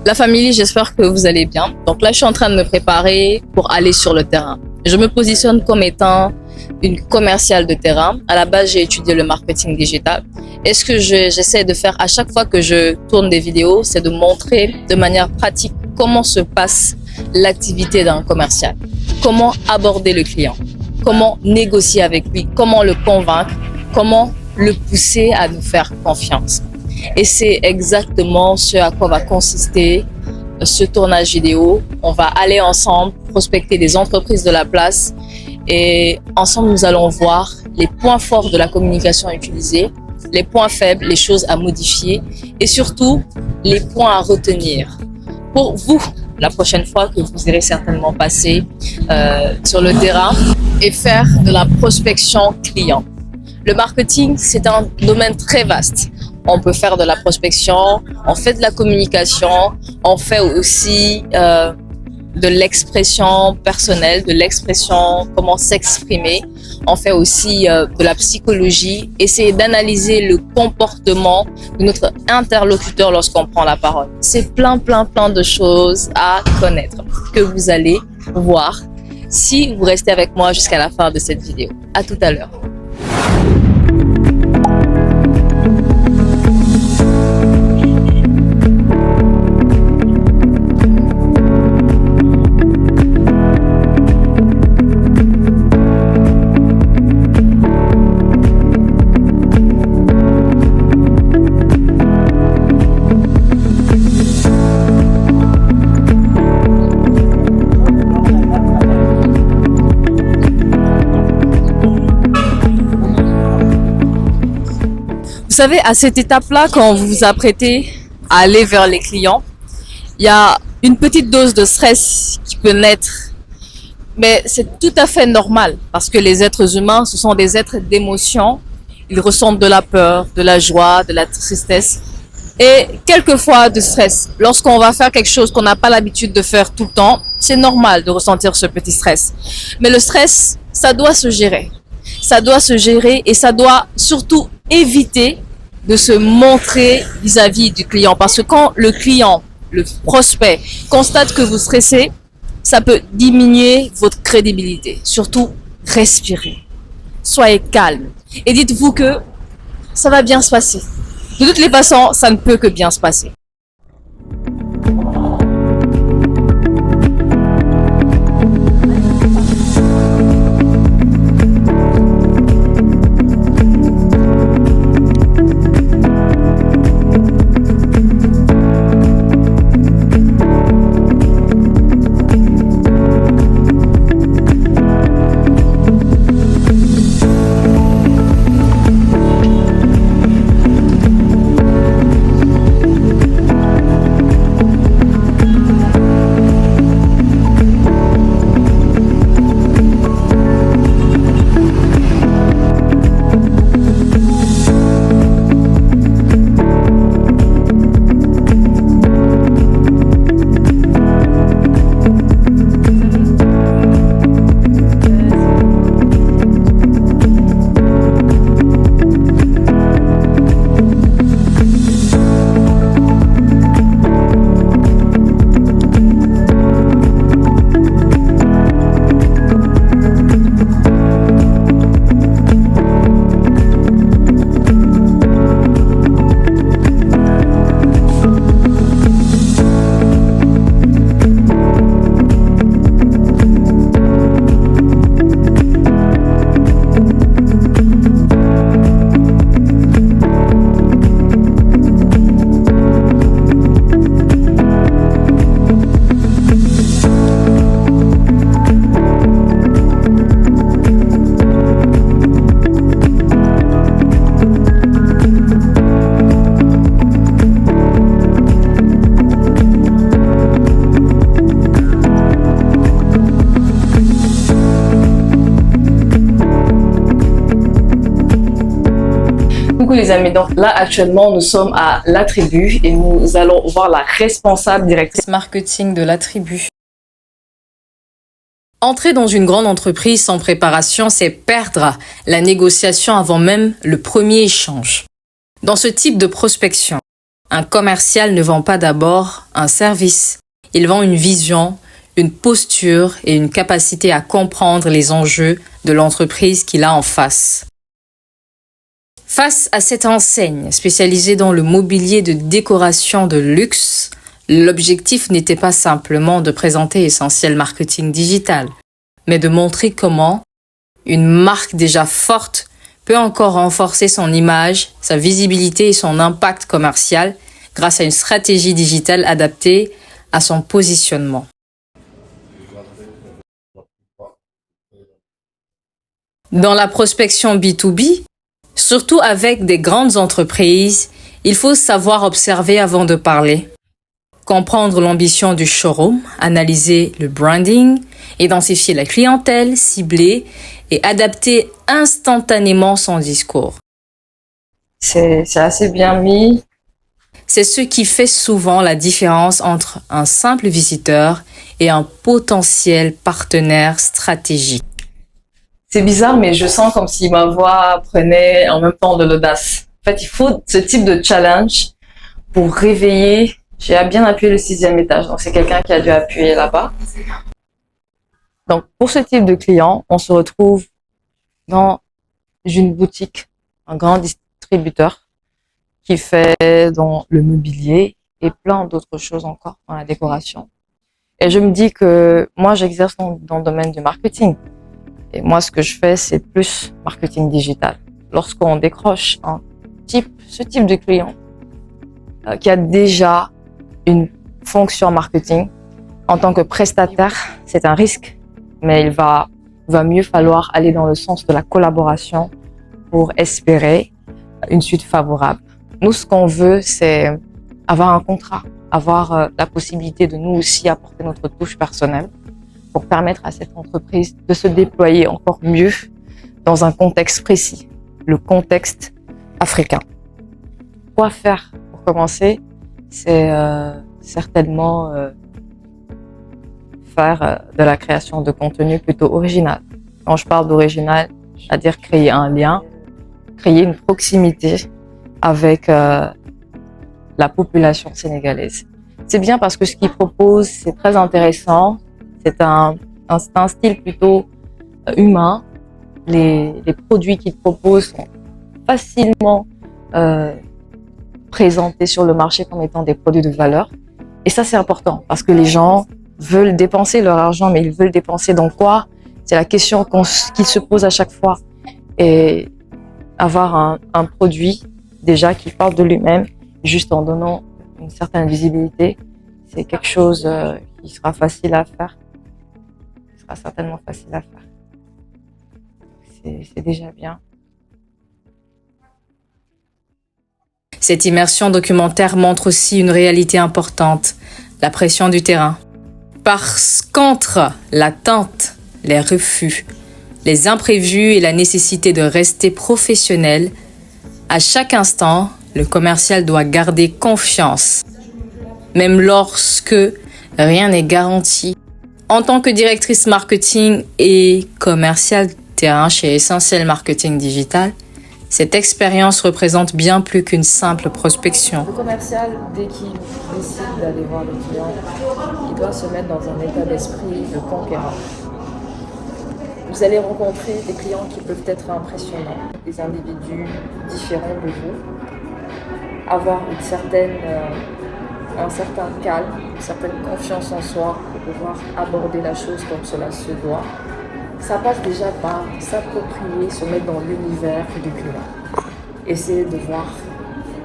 La famille, j'espère que vous allez bien. Donc là, je suis en train de me préparer pour aller sur le terrain. Je me positionne comme étant une commerciale de terrain. À la base, j'ai étudié le marketing digital. Et ce que j'essaie de faire à chaque fois que je tourne des vidéos, c'est de montrer de manière pratique comment se passe l'activité d'un commercial. Comment aborder le client, comment négocier avec lui, comment le convaincre, comment le pousser à nous faire confiance. Et c'est exactement ce à quoi va consister ce tournage vidéo. On va aller ensemble prospecter des entreprises de la place et ensemble nous allons voir les points forts de la communication utilisée, les points faibles, les choses à modifier et surtout les points à retenir pour vous la prochaine fois que vous irez certainement passer sur le terrain et faire de la prospection client. Le marketing, c'est un domaine très vaste. On peut faire de la prospection, on fait de la communication, on fait aussi de l'expression personnelle, de l'expression, comment s'exprimer. On fait aussi de la psychologie, essayer d'analyser le comportement de notre interlocuteur lorsqu'on prend la parole. C'est plein de choses à connaître que vous allez voir si vous restez avec moi jusqu'à la fin de cette vidéo. À tout à l'heure. Vous savez, à cette étape-là, quand vous vous apprêtez à aller vers les clients, il y a une petite dose de stress qui peut naître. Mais c'est tout à fait normal parce que les êtres humains, ce sont des êtres d'émotion. Ils ressentent de la peur, de la joie, de la tristesse et quelquefois de stress. Lorsqu'on va faire quelque chose qu'on n'a pas l'habitude de faire tout le temps, c'est normal de ressentir ce petit stress. Mais le stress, ça doit se gérer. Ça doit se gérer et ça doit surtout éviter de se montrer vis-à-vis du client. Parce que quand le client, le prospect, constate que vous stressez, ça peut diminuer votre crédibilité. Surtout, respirez. Soyez calme. Et dites-vous que ça va bien se passer. De toutes les façons, ça ne peut que bien se passer. Coucou les amis, donc là actuellement nous sommes à La Tribu et nous allons voir la responsable directrice marketing de La Tribu. Entrer dans une grande entreprise sans préparation, c'est perdre la négociation avant même le premier échange. Dans ce type de prospection, Un commercial ne vend pas d'abord un service. Il vend une vision, une posture et une capacité à comprendre les enjeux de l'entreprise qu'il a en face. Face à cette enseigne spécialisée dans le mobilier de décoration de luxe, l'objectif n'était pas simplement de présenter Essentiel Marketing Digital, mais de montrer comment une marque déjà forte peut encore renforcer son image, sa visibilité et son impact commercial grâce à une stratégie digitale adaptée à son positionnement. Dans la prospection B2B, surtout avec des grandes entreprises, il faut savoir observer avant de parler. Comprendre l'ambition du showroom, analyser le branding, identifier la clientèle, cibler et adapter instantanément son discours. C'est assez bien mis. C'est ce qui fait souvent la différence entre un simple visiteur et un potentiel partenaire stratégique. C'est bizarre, mais je sens comme si ma voix prenait en même temps de l'audace. En fait, il faut ce type de challenge pour réveiller. J'ai bien appuyé le 6e étage, donc c'est quelqu'un qui a dû appuyer là-bas. Donc, pour ce type de client, on se retrouve dans une boutique, un grand distributeur qui fait dans le mobilier et plein d'autres choses encore dans la décoration. Et je me dis que moi, j'exerce dans le domaine du marketing. Et moi, ce que je fais, c'est plus marketing digital. Lorsqu'on décroche ce type de client qui a déjà une fonction marketing, en tant que prestataire, c'est un risque, mais il va mieux falloir aller dans le sens de la collaboration pour espérer une suite favorable. Nous, ce qu'on veut, c'est avoir un contrat, avoir la possibilité de nous aussi apporter notre touche personnelle pour permettre à cette entreprise de se déployer encore mieux dans un contexte précis, le contexte africain. Quoi faire pour commencer? C'est certainement faire de la création de contenu plutôt original. Quand je parle d'original, c'est-à-dire créer un lien, créer une proximité avec la population sénégalaise. C'est bien parce que ce qu'ils proposent, c'est très intéressant. C'est un style plutôt humain. Les produits qu'ils proposent sont facilement présentés sur le marché comme étant des produits de valeur. Et ça, c'est important parce que les gens veulent dépenser leur argent, mais ils veulent dépenser dans quoi? C'est la question qu'ils se posent à chaque fois. Et avoir un produit déjà qui parle de lui-même, juste en donnant une certaine visibilité, c'est quelque chose qui sera facile à faire. Qui sera certainement facile à faire. C'est déjà bien. Cette immersion documentaire montre aussi une réalité importante, la pression du terrain. Parce qu'entre l'attente, les refus, les imprévus et la nécessité de rester professionnel, à chaque instant, le commercial doit garder confiance, même lorsque rien n'est garanti. En tant que directrice marketing et commerciale terrain chez Essentiel Marketing Digital, cette expérience représente bien plus qu'une simple prospection. Le commercial, dès qu'il décide d'aller voir le client, il doit se mettre dans un état d'esprit de conquérant. Vous allez rencontrer des clients qui peuvent être impressionnants, des individus différents de vous, avoir un certain calme, une certaine confiance en soi pour pouvoir aborder la chose comme cela se doit. Ça passe déjà par s'approprier, se mettre dans l'univers du client. Essayer de voir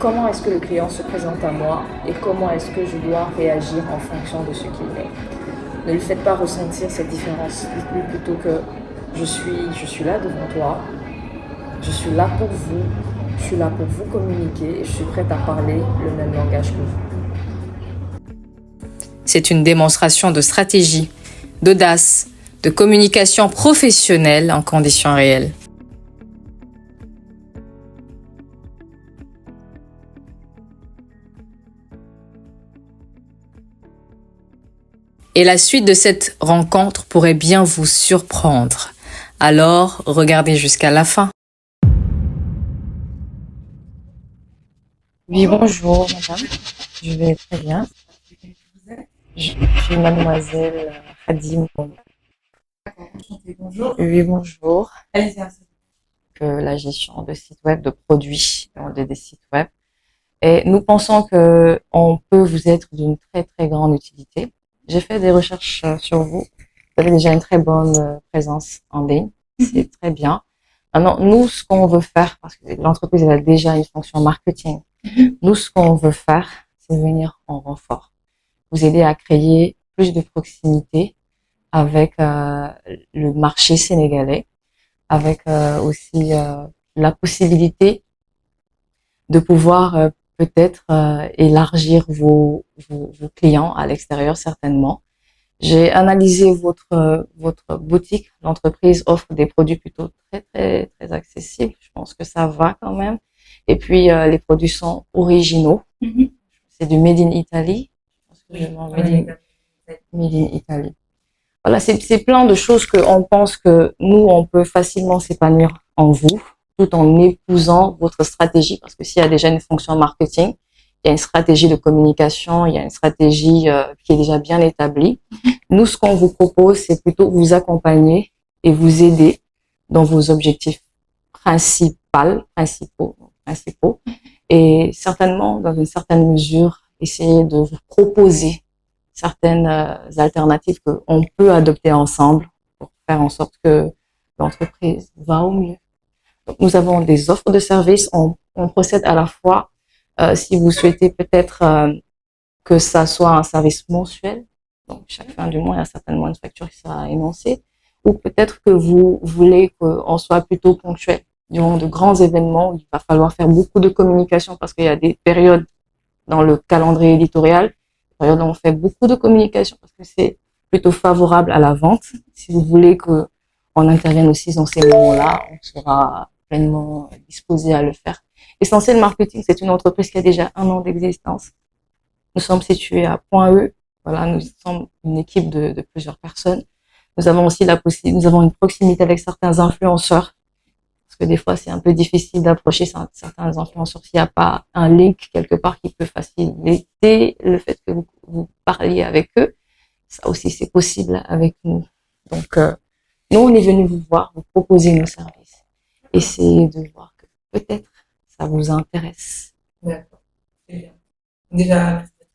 comment est-ce que le client se présente à moi et comment est-ce que je dois réagir en fonction de ce qu'il est. Ne lui faites pas ressentir cette différence. Dites-lui plutôt que je suis là devant toi, je suis là pour vous, je suis là pour vous communiquer et je suis prête à parler le même langage que vous. C'est une démonstration de stratégie, d'audace, de communication professionnelle en conditions réelles. Et la suite de cette rencontre pourrait bien vous surprendre. Alors, regardez jusqu'à la fin. Oui, bonjour, madame. Je vais très bien. Je suis mademoiselle Hadim. Enchantée, bonjour. Oui, bonjour. Allez-y, installez-vous. Que la gestion de sites web, de produits, des sites web. Et nous pensons que on peut vous être d'une très, très grande utilité. J'ai fait des recherches sur vous. Vous avez déjà une très bonne présence en ligne. C'est très bien. Maintenant, nous, ce qu'on veut faire, parce que l'entreprise elle a déjà une fonction marketing, nous, ce qu'on veut faire, c'est venir en renfort. Vous aider à créer plus de proximité avec le marché sénégalais, avec aussi la possibilité de pouvoir peut-être élargir vos clients à l'extérieur certainement. J'ai analysé votre boutique. L'entreprise offre des produits plutôt très très très accessibles. Je pense que ça va quand même. Et puis les produits sont originaux. C'est du Made in Italy. Je pense que vraiment Made in Italy. Voilà, c'est plein de choses qu'on pense que nous, on peut facilement s'épanouir en vous, tout en épousant votre stratégie, parce que s'il y a déjà une fonction marketing, il y a une stratégie de communication, il y a une stratégie qui est déjà bien établie. Nous, ce qu'on vous propose, c'est plutôt vous accompagner et vous aider dans vos objectifs principaux, et certainement, dans une certaine mesure, essayer de vous proposer certaines alternatives qu'on peut adopter ensemble pour faire en sorte que l'entreprise va au mieux. Donc, nous avons des offres de services. On procède à la fois, si vous souhaitez peut-être que ça soit un service mensuel, donc chaque fin du mois, il y a certainement une facture qui sera énoncée, ou peut-être que vous voulez qu'on soit plutôt ponctuel durant de grands événements où il va falloir faire beaucoup de communication parce qu'il y a des périodes dans le calendrier éditorial, période où on fait beaucoup de communication parce que c'est plutôt favorable à la vente. Si vous voulez que on intervienne aussi dans ces moments-là, on sera pleinement disposé à le faire. Essentiel Marketing, c'est une entreprise qui a déjà 1 an d'existence. Nous sommes situés à Point-E. Voilà, nous sommes une équipe de plusieurs personnes. Nous avons aussi nous avons une proximité avec certains influenceurs. Parce que des fois, c'est un peu difficile d'approcher certains influenceurs s'il n'y a pas un link quelque part qui peut faciliter le fait que vous parliez avec eux. Ça aussi, c'est possible avec nous. Donc, nous, on est venu vous voir, vous proposer nos services. Essayez de voir que peut-être ça vous intéresse. D'accord, très bien. Déjà, merci d'être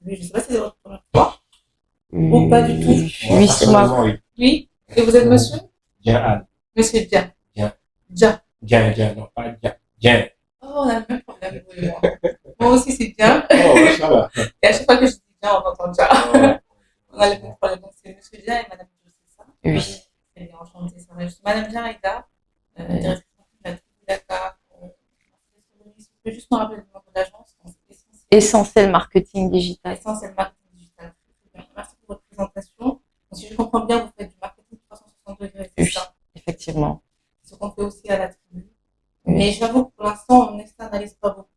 venu. Je ne sais pas si c'est votre première fois ou pas du tout. Oui, c'est moi. Oui, et vous êtes monsieur? Bien. Monsieur Dia. Dia. Dia, non, pas Dia. Dia. Oh, on a le même problème, vous et moi. Moi aussi, c'est Dia. Oh, ça va. Et à chaque fois que je dis Dia, on entend Dia. On a le même problème. Donc, c'est monsieur Dia et madame Dia, c'est ça? Oui. Très bien, enchantée. Ça va. Je suis madame Dia Aïda, directrice de la tribu Dakar. Vous pouvez juste me rappeler le nom de l'agence? Essentiel Marketing Digital. Essentiel Marketing Digital. Merci pour votre présentation. Donc, si je comprends bien, vous faites du marketing 360 degrés, c'est ça? Effectivement. Ce qu'on fait aussi à la tribu. Oui. Mais j'avoue que pour l'instant, on n'externalise pas beaucoup.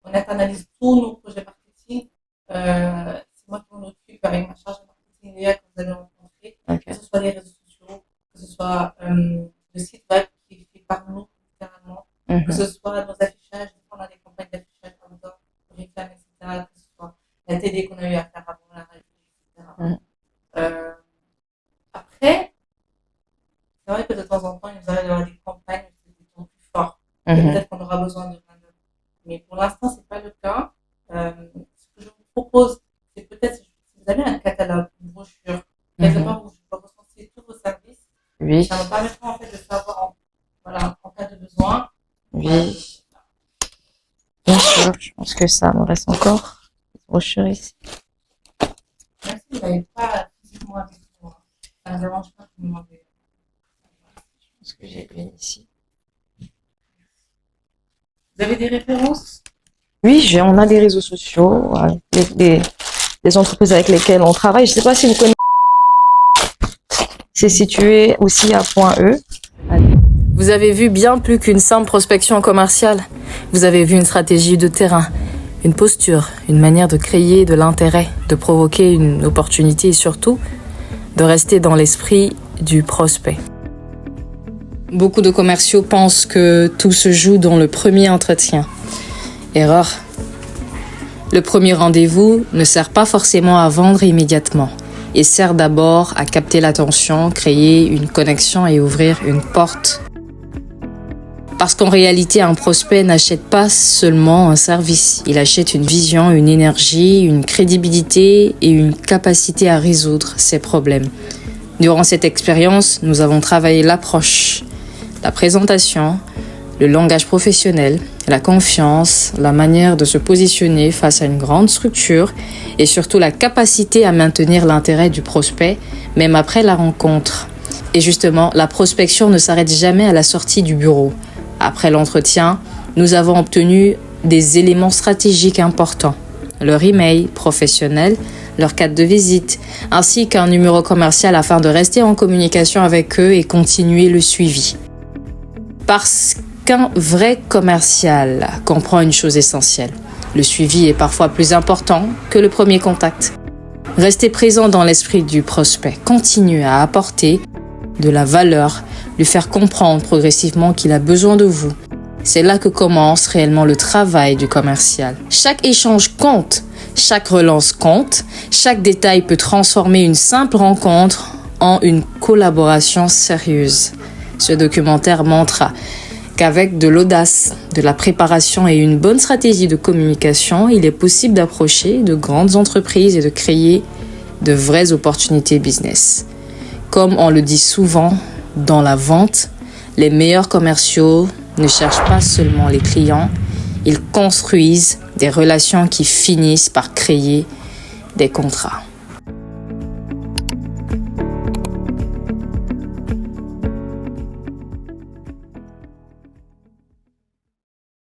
On internalise tous nos projets marketing. C'est moi qui m'en occupe avec ma charge de marketing que vous allez rencontrer. Okay. Que ce soit les réseaux sociaux, que ce soit le site web qui est fait par nous, littéralement, que ce soit nos affichages, on a des campagnes d'affichage outdoor, réclame, etc. Que ce soit la télé qu'on a eu à faire avant la radio, etc. Après, c'est vrai que de temps en temps, il nous arrive d'avoir des campagnes qui sont plus fortes. Peut-être qu'on aura besoin de main-d'œuvre. Mais pour l'instant, ce n'est pas le cas. Ce que je vous propose, c'est peut-être si vous avez un catalogue, une brochure, quelque part où je peux recenser tous vos services. Oui. Ça me permettra en fait de savoir en cas de besoin. Oui. Bien sûr, je pense que ça me reste encore une brochure ici. Même si vous n'avez pas physiquement avec vous, ça ne me dérange pas que vous m'envoyez. Ce que j'ai lu ici. Vous avez des références? Oui, on a des réseaux sociaux, des entreprises avec lesquelles on travaille. Je ne sais pas si vous connaissez. C'est situé aussi à Point-E. Vous avez vu bien plus qu'une simple prospection commerciale. Vous avez vu une stratégie de terrain, une posture, une manière de créer de l'intérêt, de provoquer une opportunité et surtout de rester dans l'esprit du prospect. Beaucoup de commerciaux pensent que tout se joue dans le premier entretien. Erreur. Le premier rendez-vous ne sert pas forcément à vendre immédiatement. Il sert d'abord à capter l'attention, créer une connexion et ouvrir une porte. Parce qu'en réalité, un prospect n'achète pas seulement un service. Il achète une vision, une énergie, une crédibilité et une capacité à résoudre ses problèmes. Durant cette expérience, nous avons travaillé l'approche, la présentation, le langage professionnel, la confiance, la manière de se positionner face à une grande structure et surtout la capacité à maintenir l'intérêt du prospect, même après la rencontre. Et justement, la prospection ne s'arrête jamais à la sortie du bureau. Après l'entretien, nous avons obtenu des éléments stratégiques importants. Leur email professionnel, leur carte de visite, ainsi qu'un numéro commercial afin de rester en communication avec eux et continuer le suivi. Parce qu'un vrai commercial comprend une chose essentielle. Le suivi est parfois plus important que le premier contact. Restez présent dans l'esprit du prospect. Continuez à apporter de la valeur, lui faire comprendre progressivement qu'il a besoin de vous. C'est là que commence réellement le travail du commercial. Chaque échange compte, chaque relance compte, chaque détail peut transformer une simple rencontre en une collaboration sérieuse. Ce documentaire montre qu'avec de l'audace, de la préparation et une bonne stratégie de communication, il est possible d'approcher de grandes entreprises et de créer de vraies opportunités business. Comme on le dit souvent dans la vente, les meilleurs commerciaux ne cherchent pas seulement les clients, ils construisent des relations qui finissent par créer des contrats.